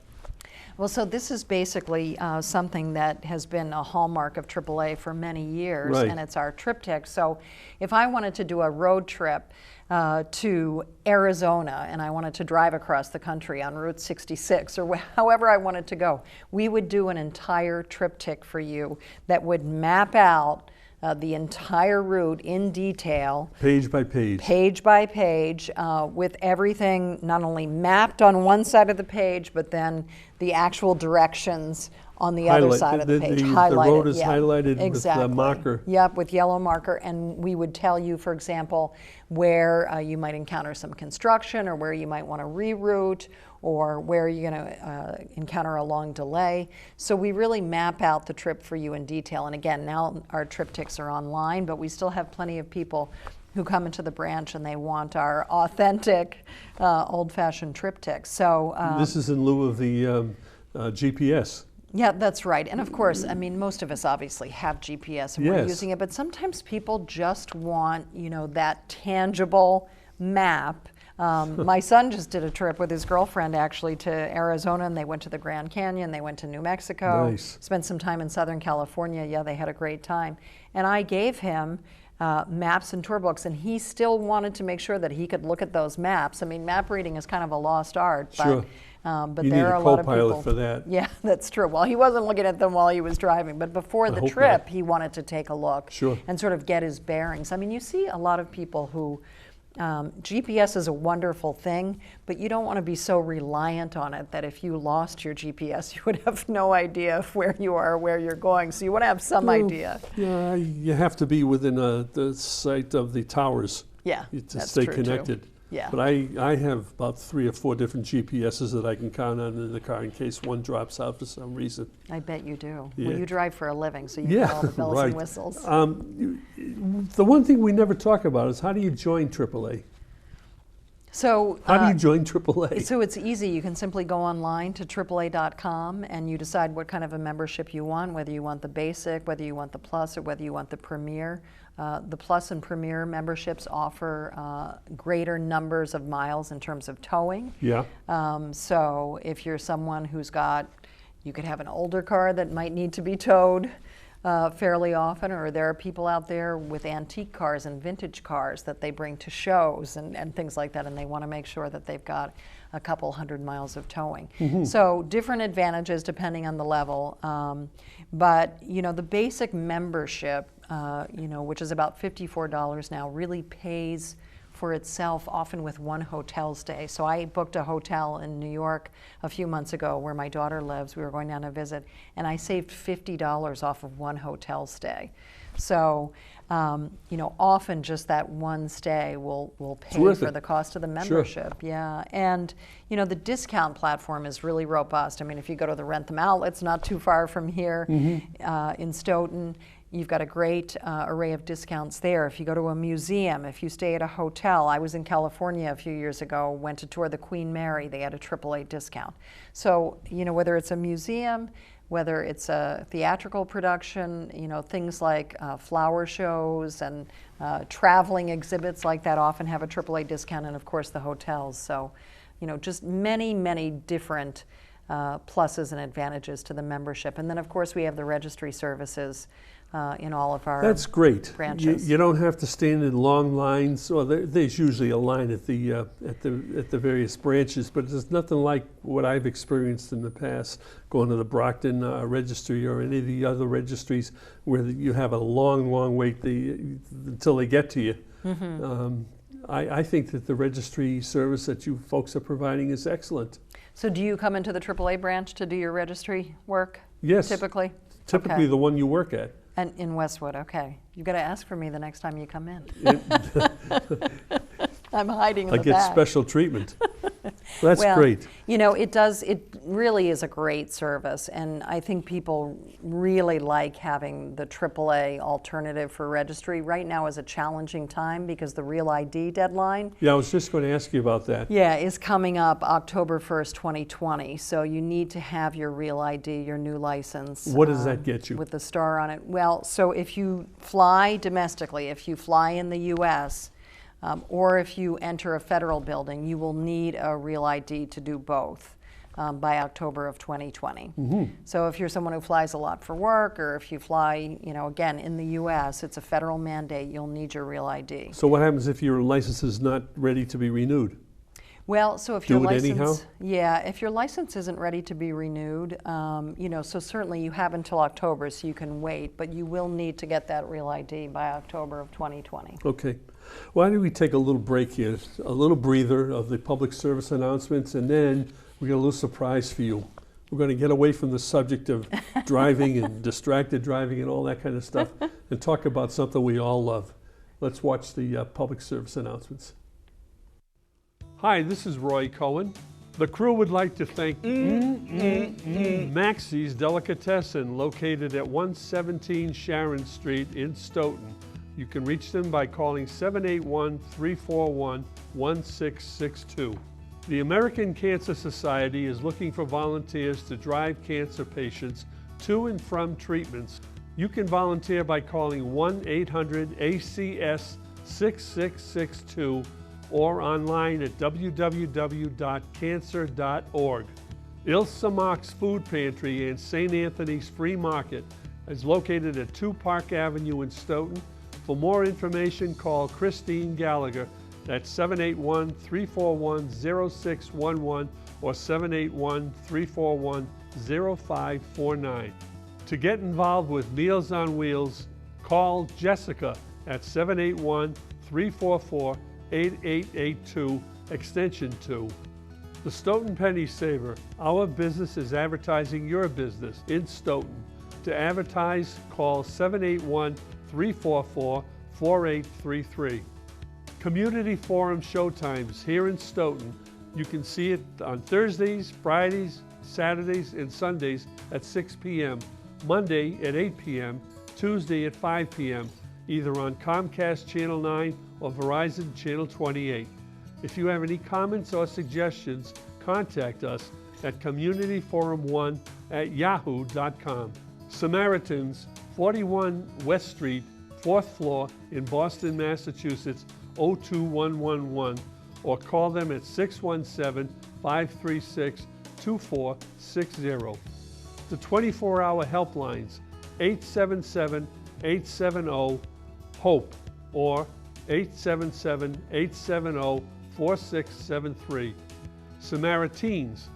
Well, so this is basically something that has been a hallmark of AAA for many years, Right. and it's our triptych. So if I wanted to do a road trip to Arizona and I wanted to drive across the country on Route 66 or however I wanted to go, we would do an entire triptych for you that would map out the entire route in detail, Page by page. page by page, with everything not only mapped on one side of the page, but then the actual directions on the other Highlight- side of the page. the Highlighted, road is yeah. highlighted Exactly. with the marker. Yep, with yellow marker, and we would tell you, for example, where you might encounter some construction or where you might want to reroute or where you're going to encounter a long delay. So we really map out the trip for you in detail. And again, now our triptychs are online, but we still have plenty of people who come into the branch and they want our authentic old-fashioned triptych. So This is in lieu of the GPS. yeah, that's right. And of course, I mean, most of us obviously have GPS and we're Yes. using it, but sometimes people just want, that tangible map. My son just did a trip with his girlfriend actually to Arizona, and they went to the Grand Canyon, they went to New Mexico, Nice. spent some time in Southern California. Yeah, they had a great time. And I gave him maps and tour books, and he still wanted to make sure that he could look at those maps. I mean, map reading is kind of a lost art, Sure. but You there need are a a lot of co-pilot people. for that. Yeah, that's true. Well, he wasn't looking at them while he was driving, but before the hope trip, not. he wanted to take a look Sure. and sort of get his bearings. I mean, you see a lot of people who GPS is a wonderful thing, but you don't want to be so reliant on it that if you lost your GPS, you would have no idea of where you are or where you're going. So you want to have some idea. Yeah, you have to be within the sight of the towers Yeah, to that's stay true, too. connected. Yeah. But I have about 3 or 4 different GPSs that I can count on in the car in case one drops out for some reason. I bet you do. Yeah. Well, you drive for a living, so you Yeah, get all the bells right. and whistles. The one thing we never talk about is how do you join AAA? So, How do you join AAA? so it's easy. You can simply go online to AAA.com and you decide what kind of a membership you want, whether you want the basic, whether you want the plus, or whether you want the premier. The plus and premier memberships offer greater numbers of miles in terms of towing. Yeah. So if you're someone who's got, you could have an older car that might need to be towed fairly often, or there are people out there with antique cars and vintage cars that they bring to shows and things like that, and they want to make sure that they've got a couple 100 miles of towing. So different advantages depending on the level, but you know, the basic membership, you know, which is about $54 now, really pays for itself, often with one hotel stay. So I booked a hotel in New York a few months ago where my daughter lives. We were going down to visit, and I saved $50 off of one hotel stay. So, you know, often just that one stay will pay worth for it. the cost of the membership. Yeah, and you know, the discount platform is really robust. I mean, if you go to the Rent Them Outlets, not too far from here in Stoughton, you've got a great array of discounts there. If you go to a museum, if you stay at a hotel, I was in California a few years ago, went to tour the Queen Mary, they had a AAA discount. So, you know, whether it's a museum, whether it's a theatrical production, you know, things like flower shows and traveling exhibits like that often have a AAA discount, and of course the hotels. So, you know, just many, many different pluses and advantages to the membership. And then of course we have the registry services in all of our That's great. branches. You don't have to stand in long lines. Well, there's usually a line at the various branches, but there's nothing like what I've experienced in the past, going to the Brockton registry or any of the other registries where you have a long, long wait until they get to you. I think that the registry service that you folks are providing is excellent. So do you come into the AAA branch to do your registry work? Yes. Typically? Typically Okay. the one you work at. And in Westwood, okay. You've got to ask for me the next time you come in. I'm hiding in I the get back. special treatment. That's Well, great. You know, it really is a great service, and I think people really like having the AAA alternative for registry. Right now is a challenging time because the Real ID deadline, Yeah, I was just going to ask you about that. yeah, is coming up October 1st, 2020. So you need to have your Real ID, your new license. What does that get you? With the star on it. Well, so if you fly domestically, if you fly in the U.S., or if you enter a federal building, you will need a Real ID to do both by October of 2020. So if you're someone who flies a lot for work, or if you fly, you know, again, in the U.S., it's a federal mandate, you'll need your Real ID. So what happens if your license is not ready to be renewed? Well, so if Do your it license, anyhow? yeah, if your license isn't ready to be renewed, you know, so certainly you have until October, so you can wait, but you will need to get that Real ID by October of 2020. Okay. Why don't we take a little break here, a little breather of the public service announcements, and then we got a little surprise for you. We're going to get away from the subject of driving and distracted driving and all that kind of stuff and talk about something we all love. Let's watch the public service announcements. Hi, this is Roy Cohen. The crew would like to thank Maxie's Delicatessen, located at 117 Sharon Street in Stoughton. You can reach them by calling 781-341-1662. The American Cancer Society is looking for volunteers to drive cancer patients to and from treatments. You can volunteer by calling 1-800-ACS-6662 or online at www.cancer.org. Ilsa Mock's Food Pantry and St. Anthony's Free Market is located at 2 Park Avenue in Stoughton. For more information, call Christine Gallagher at 781-341-0611 or 781-341-0549. To get involved with Meals on Wheels, call Jessica at 781-344-8882, extension 2. The Stoughton Penny Saver. Our business is advertising your business in Stoughton. To advertise, call 781-344-4833. Community Forum showtimes here in Stoughton. You can see it on Thursdays, Fridays, Saturdays, and Sundays at 6 p.m., Monday at 8 p.m., Tuesday at 5 p.m., either on Comcast Channel 9 or Verizon Channel 28. If you have any comments or suggestions, contact us at communityforum1@yahoo.com. Samaritans, 41 West Street, 4th floor in Boston, Massachusetts, 02111, or call them at 617-536-2460. The 24-hour helplines, 877-870-HOPE or 877-870-4673. Samaritans,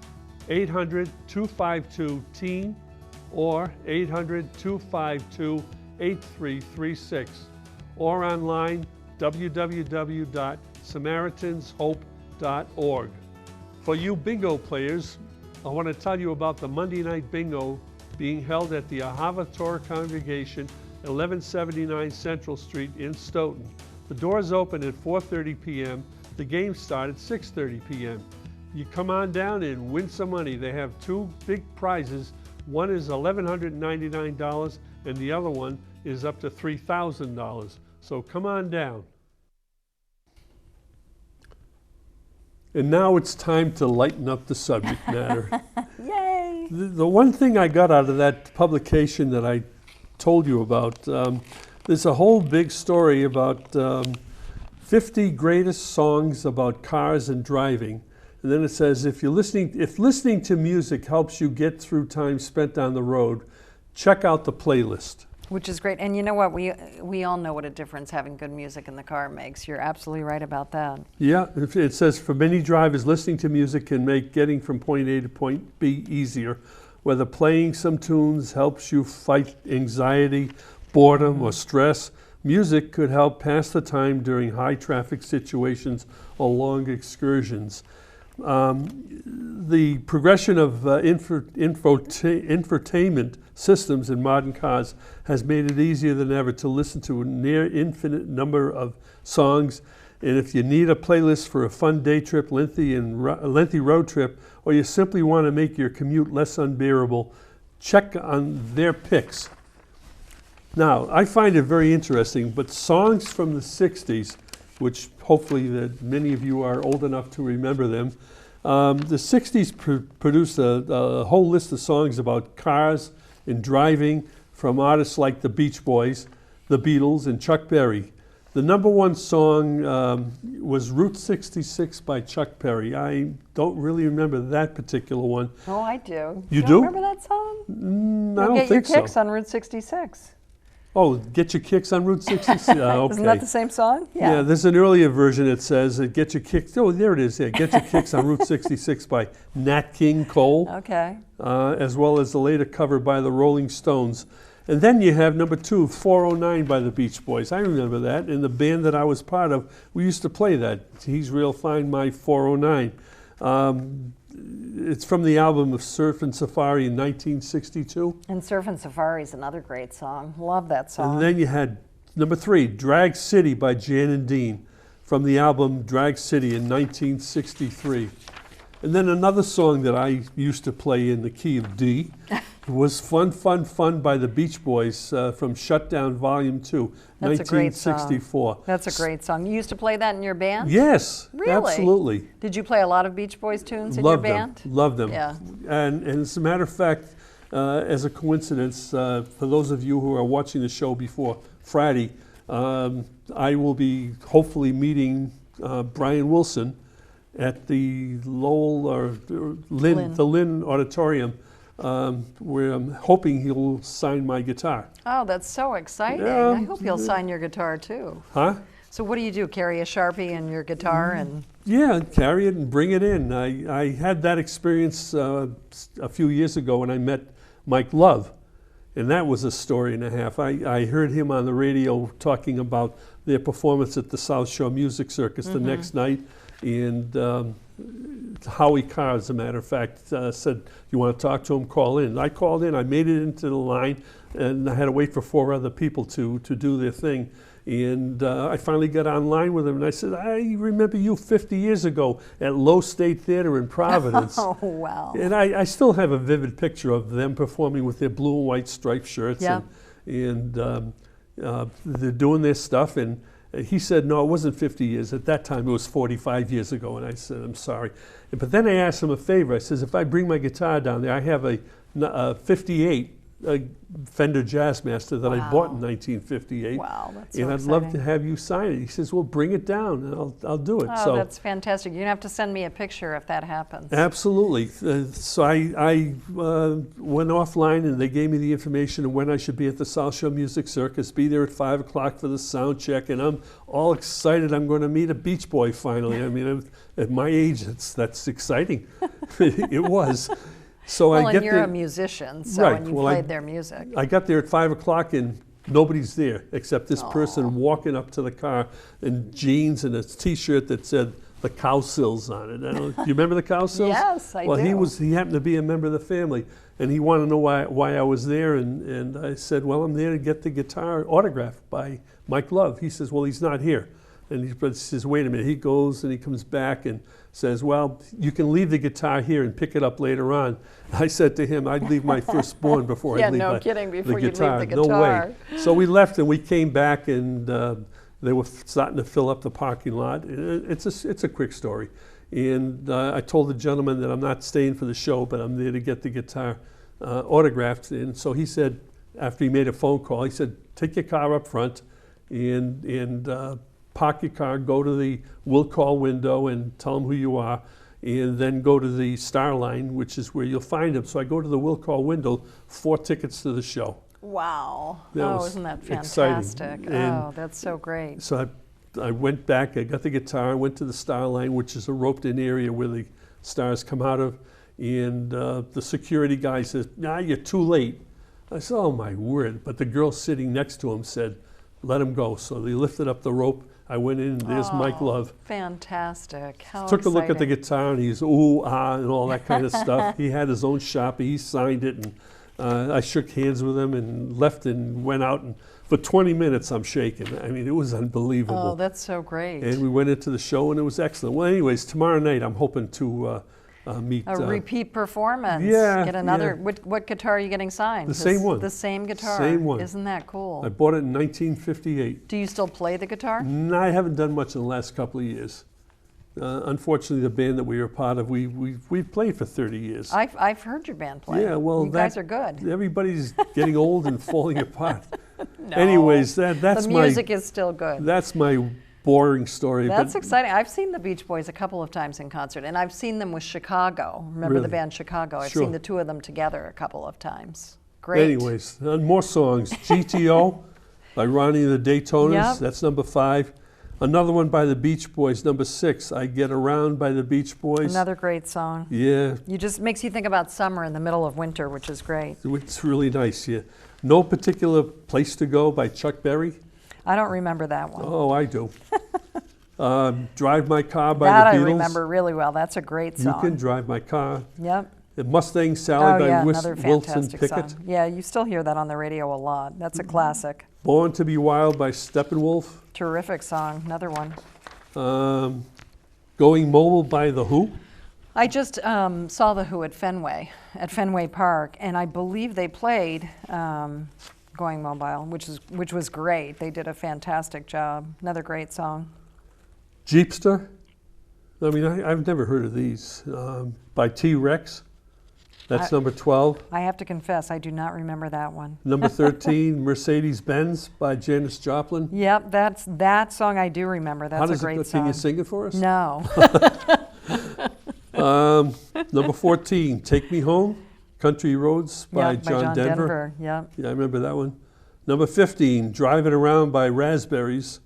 800-252-TEEN or 800-252-8336, or online www.samaritanshope.org. For you bingo players, I want to tell you about the Monday night bingo being held at the Ahava Torah Congregation, 1179 Central Street in Stoughton. The doors open at 4:30 p.m. The games start at 6:30 p.m. You come on down and win some money. They have two big prizes. One is $1,199 and the other one is up to $3,000. So come on down. And now it's time to lighten up the subject matter. Yay! The one thing I got out of that publication that I told you about, there's a whole big story about 50 greatest songs about cars and driving. And then it says, if listening to music helps you get through time spent on the road, check out the playlist. Which is great. And you know what? We all know what a difference having good music in the car makes. You're absolutely right about that. Yeah, it says, for many drivers, listening to music can make getting from point A to point B easier. Whether playing some tunes helps you fight anxiety, boredom, or stress, music could help pass the time during high traffic situations or long excursions. The progression of infotainment systems in modern cars has made it easier than ever to listen to a near infinite number of songs. And if you need a playlist for a fun day trip, lengthy road trip, or you simply want to make your commute less unbearable, check on their picks. Now, I find it very interesting, but songs from the 60s, which hopefully that many of you are old enough to remember them. The 60s produced a whole list of songs about cars and driving from artists like the Beach Boys, the Beatles, and Chuck Berry. The number one song was Route 66 by Chuck Berry. I don't really remember that particular one. Oh, I do. You do? Remember that song? I don't think Get your kicks so. on Route 66. Oh, get your kicks on Route 66. Okay. Isn't that the same song? Yeah, there's an earlier version that says, get your kicks, oh, there it is, yeah, Get Your Kicks on Route 66 by Nat King Cole, Okay. as well as the later cover by the Rolling Stones. And then you have number 2, 409 by the Beach Boys. I remember that. In the band that I was part of, we used to play that. He's Real Fine, My 409. It's from the album of Surf and Safari in 1962. And Surf and Safari is another great song. Love that song. And then you had number 3, Drag City by Jan and Dean, from the album Drag City in 1963. And then another song that I used to play in the key of D was Fun, Fun, Fun by the Beach Boys from Shutdown Volume 2, That's a great 1964. song. That's a great song. You used to play that in your band? Yes, Really? absolutely. Did you play a lot of Beach Boys tunes in Loved your them, band? loved them. Yeah. And as a matter of fact, as a coincidence, for those of you who are watching the show before Friday, I will be hopefully meeting Brian Wilson at the Lowell or Lynn. the Lynn Auditorium, where I'm hoping he'll sign my guitar. Oh, that's so exciting. Yeah. I hope you'll sign your guitar too. Huh? So what do? Carry a Sharpie and your guitar and... Yeah, carry it and bring it in. I had that experience a few years ago when I met Mike Love, and that was a story and a half. I heard him on the radio talking about their performance at the South Shore Music Circus the next night, and Howie Carr, as a matter of fact, said, you want to talk to him, call in. I called in, I made it into the line, and I had to wait for 4 other people to do their thing. And I finally got online with him, and I said, I remember you 50 years ago at Low State Theater in Providence. Oh, wow. And I still have a vivid picture of them performing with their blue and white striped shirts. Yeah. And they're doing their stuff. And he said, no, it wasn't 50 years. At that time, it was 45 years ago. And I said, I'm sorry. But then I asked him a favor. I says, if I bring my guitar down there, I have a 58 Fender Jazzmaster that I bought in 1958. Wow, that's so and I'd love to have you sign it. He says, well, bring it down, and I'll do it. Oh, so that's fantastic. You're going to have to send me a picture if that happens. absolutely. So I went offline, and they gave me the information of when I should be at the South Shore Music Circus, be there at 5 o'clock for the sound check, and I'm all excited. I'm going to meet a Beach Boy finally. I mean, at my age, that's exciting. It was. So Well, I get and you're there, a musician, so Right, and you well, I- played their music. I got there at 5 o'clock and nobody's there except this person walking up to the car in jeans and a T-shirt that said the Cowsills on it. I don't, do you remember the Cowsills? Yes, I well, do. He happened to be a member of the family, and he wanted to know why I was there, and I said, well, I'm there to get the guitar autographed by Mike Love. He says, well, he's not here. And he says, wait a minute. He goes and he comes back and says, well, you can leave the guitar here and pick it up later on. I said to him, I'd leave my firstborn before Yeah, I'd leave no my, kidding, the before you'd leave guitar. the No guitar. way. So we left and we came back, and they were starting to fill up the parking lot. It's a quick story. And I told the gentleman that I'm not staying for the show, but I'm there to get the guitar autographed. And so he said, after he made a phone call, he said, take your car up front and park your car, go to the will call window and tell them who you are, and then go to the Star Line, which is where you'll find them. So I go to the will call window, 4 tickets to the show. Wow. That Oh, was isn't that exciting. fantastic? And Oh, that's so great. So I went back, I got the guitar, I went to the Star Line, which is a roped-in area where the stars come out of, and the security guy says, nah, you're too late. I said, oh my word. But the girl sitting next to him said, let him go. So they lifted up the rope. I went in, there's Mike Love. Fantastic. How Took a look at the exciting. guitar, and he's ooh, ah, and all that kind of stuff. He had his own shop, he signed it, and I shook hands with him and left and went out. And for 20 minutes, I'm shaking. I mean, it was unbelievable. Oh, that's so great. And we went into the show, and it was excellent. Well, anyways, tomorrow night, I'm hoping to meet... A repeat performance. yeah, Get another. yeah. What guitar are you getting signed? The same one. The same guitar. Same one. Isn't that cool? I bought it in 1958. Do you still play the guitar? No, I haven't done much in the last couple of years. Unfortunately, the band that we were part of, we've played for 30 years. I've heard your band play. Yeah, well, you guys are good. Everybody's getting old and falling apart. No, Anyways, that's the my music is still good. that's my boring story. That's but exciting. I've seen the Beach Boys a couple of times in concert, and I've seen them with Chicago. Remember Really? the band Chicago? I've Sure. seen the two of them together a couple of times. Great. anyways, more songs. GTO by Ronnie and the Daytoners. Yep. That's number 5. Another one by the Beach Boys, number 6. I Get Around by the Beach Boys. Another great song. Yeah, You just makes you think about summer in the middle of winter, which is great. it's really nice. Yeah. No Particular Place to Go by Chuck Berry. I don't remember that one. Oh, I do. Drive My Car by that the I Beatles. remember really well. That's a great You song. Can Drive My Car. Yep. The Mustang Sally Oh by yeah, another Wilson fantastic Pickett. song. Yeah, you still hear that on the radio a lot. That's a classic. Born to Be Wild by Steppenwolf. Terrific song. Another one. Going Mobile by The Who. I just saw the Who at Fenway Park, and I believe they played "Going Mobile," which was great. They did a fantastic job. Another great song. Jeepster. I mean, I've never heard of these. By T-Rex. That's number 12. I have to confess, I do not remember that one. Number 13, Mercedes-Benz by Janis Joplin. Yep, that song I do remember. That's How a does great it go? song. Can you sing it for us? No. Number 14, Take Me Home, Country Roads by Yep, John Denver. Yep. Yeah, I remember that one. Number 15, Drive It Around by Raspberries.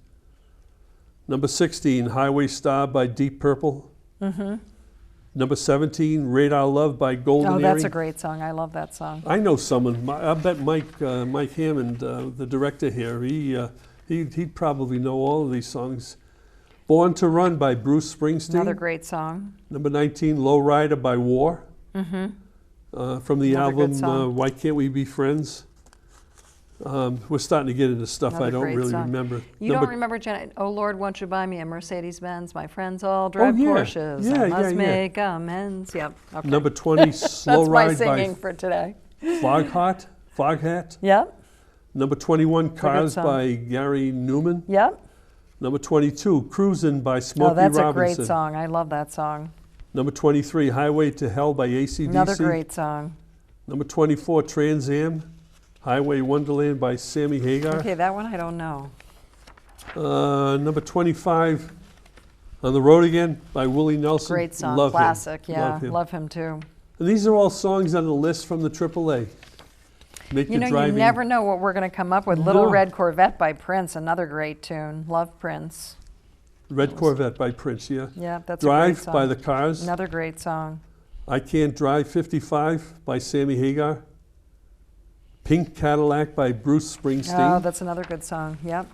Number 16, Highway Star by Deep Purple. Number 17, Radar Love by Golden Oh, Earring. that's a great song. I love that song. I know someone. I bet Mike Hammond, the director here, he'd probably know all of these songs. Born to Run by Bruce Springsteen. Another great song. Number 19, Low Rider by War. From the Another good album song. Why Can't We Be Friends? We're starting to get into stuff I Another don't great really song. remember. You Number- don't remember, Janet? Oh Lord, won't you buy me a Mercedes-Benz? My friends all drive yeah. Porsches. Yeah, I must yeah. make amends. Yep. Okay. Number 20, Slow That's my Ride singing by for today. Foghat. Yep. Number 21, Cars song. by Gary Newman. Yep. Number 22, Cruisin' by Smokey Oh, that's Robinson. a great song. I love that song. Number 23, Highway to Hell by AC/DC. Another great song. Number 24, Trans Am, Highway Wonderland by Sammy Hagar. Okay, that one I don't know. Number 25, On the Road Again by Willie Nelson. Great song. Love him. Classic. Yeah. Love him. too. And these are all songs on the list from the AAA. Make You the know, driving. you never know what we're going to come up with. Little No. Red Corvette by Prince, another great tune. Love Prince. Red Corvette by Prince, yeah. Yeah, that's a great Drive song. by the Cars. Another great song. I Can't Drive 55 by Sammy Hagar. Pink Cadillac by Bruce Springsteen. Oh, that's another good song. Yep.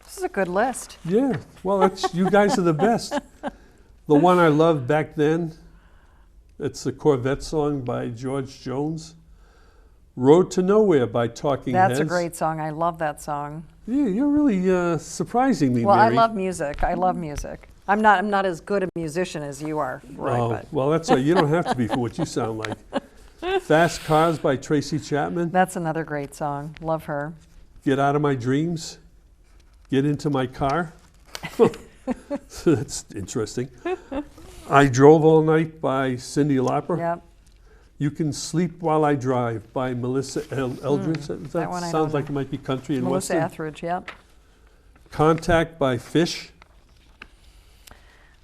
This is a good list. Yeah, well, that's, you guys are the best. The one I loved back then, it's the Corvette song by George Jones. Road to Nowhere by Talking Heads. That's a great song. I love that song. Yeah, you're really surprising me, Well, Mary. I love music. I love music. I'm not as good a musician as you are, Roy, Oh, but well, that's all. You don't have to be for what you sound like. Fast Cars by Tracy Chapman. that's another great song. Love her. Get Out of My Dreams. Get Into My Car. That's interesting. I Drove All Night by Cyndi Lauper. Yep. You Can Sleep While I Drive by Melissa Eldridge. that one I sounds don't like know. it might be country and Melissa western. Etheridge, yep. Contact by Fish.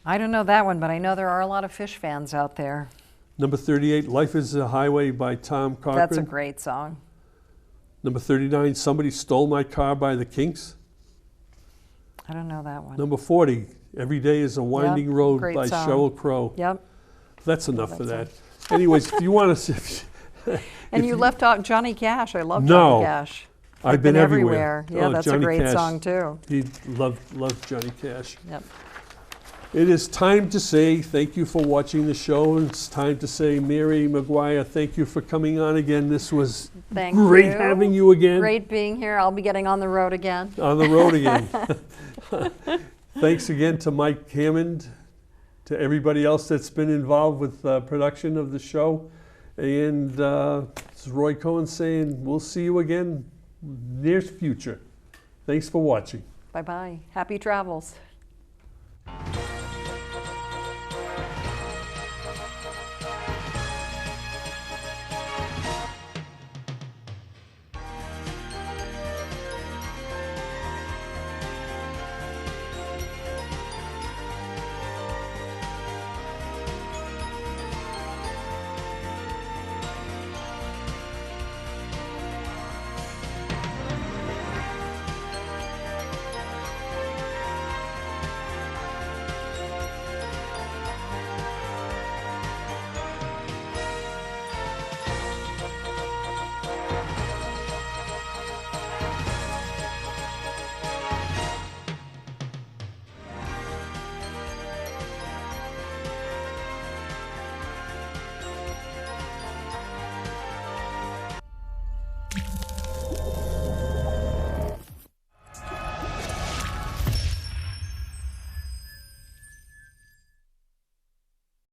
I don't know that one, but I know there are a lot of Fish fans out there. Number 38, Life is a Highway by Tom Cochran. That's a great song. Number 39, Somebody Stole My Car by the Kinks. I don't know that one. Number 40, Every Day is a Winding Road great by song. Sheryl Crow. Yep. That's enough for that that. Anyways, if you want to... And you left out Johnny Cash. I love No. Johnny Cash. I've been everywhere. Yeah, Oh, that's Johnny a great Cash. song too. He loved Johnny Cash. Yep. It is time to say thank you for watching the show. It's time to say, Mary Maguire, thank you for coming on again. This was Thank great you. having you again. Great being here. I'll be getting on the road again. On the road again. Thanks again to Mike Hammond, to everybody else that's been involved with production of the show. And it's Roy Cohen saying we'll see you again near future. Thanks for watching. Bye-bye. Happy travels.